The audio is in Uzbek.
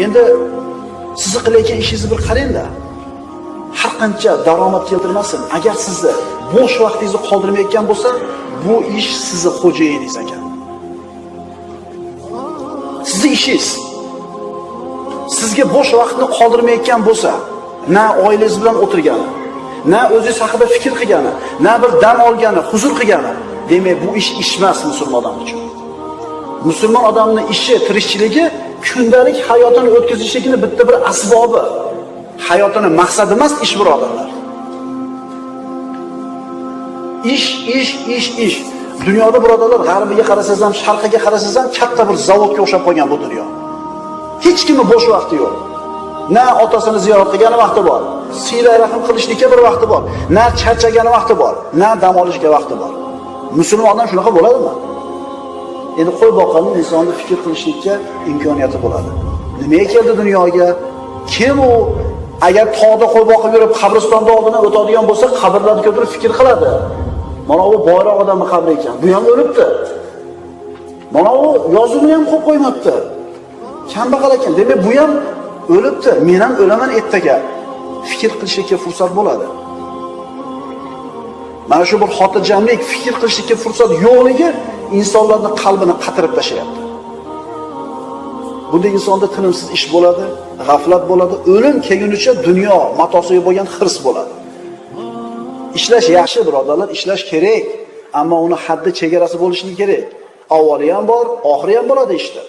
Endi sizni qilayotgan ishingizni bir qarang-da. Har qancha daromad keltirmasin, agar sizni bo'sh vaqtingizni qoldirmayotgan bo'lsa, bu ish sizni xo'jayiningiz ekan. Sizni ishingiz sizga bo'sh vaqtni qoldirmayotgan bo'lsa, na oilangiz bilan o'tirgani, na o'zingiz haqida fikr qilgani, na bir dam olgani, huzur qilgani, demak bu ish emas musulmon odam uchun. Musulmon odamning ishi, tirikchiligi kundalik hayotini o'tkazishlikning bitta bir asbobi. Hayotini maqsadi emas ish, birodarlar. Ish. Dunyoda birodarlar, g'arbiga qarasangiz ham, sharqiga qarasangiz ham katta bir zavodga o'xshab qolgan bu dunyo. Hech kimning bo'sh vaqti yo'q. Na otasini ziyorat qilgani vaqti bor, siyla rahim qilishlikka bir vaqti bor, na charchagani vaqti bor, na dam olishga vaqti bor. Musulmon odam shunaqa bo'ladimi? Endi qo'y boqqanning insonni fikr qilishlikka imkoniyati bo'ladi. Nimaga keldi dunyoga? Kim u? Agar tog'da qo'y boqib yurib, qabristonda oldidan o'tadigan bo'lsa, qabrlarga o'tirib fikr qiladi. Mana bu boyroq odamning qabri ekan. Bu ham o'libdi. Mana bu yozuvni ham qo'yib qo'ymabdi. Kambag'al ekan. Demak, bu ham o'libdi. Men ham o'laman ertaga. Fikr qilishga fursat bo'ladi. Mana shu bir xotirjamlik, fikr qilishga fursat yo'qligi insonlarning qalbini qatirib tashlayapti. Bunda insonda tinimsiz ish bo'ladi, g'aflat bo'ladi, o'lim kelgunicha dunyo matosiga bo'lgan hirs bo'ladi. Ishlash yaxshi birodarlar, ishlash kerak, ammo uni haddi chegarasi bo'lishi kerak. Avvali ham bor, oxiri ham bo'ladi ishda.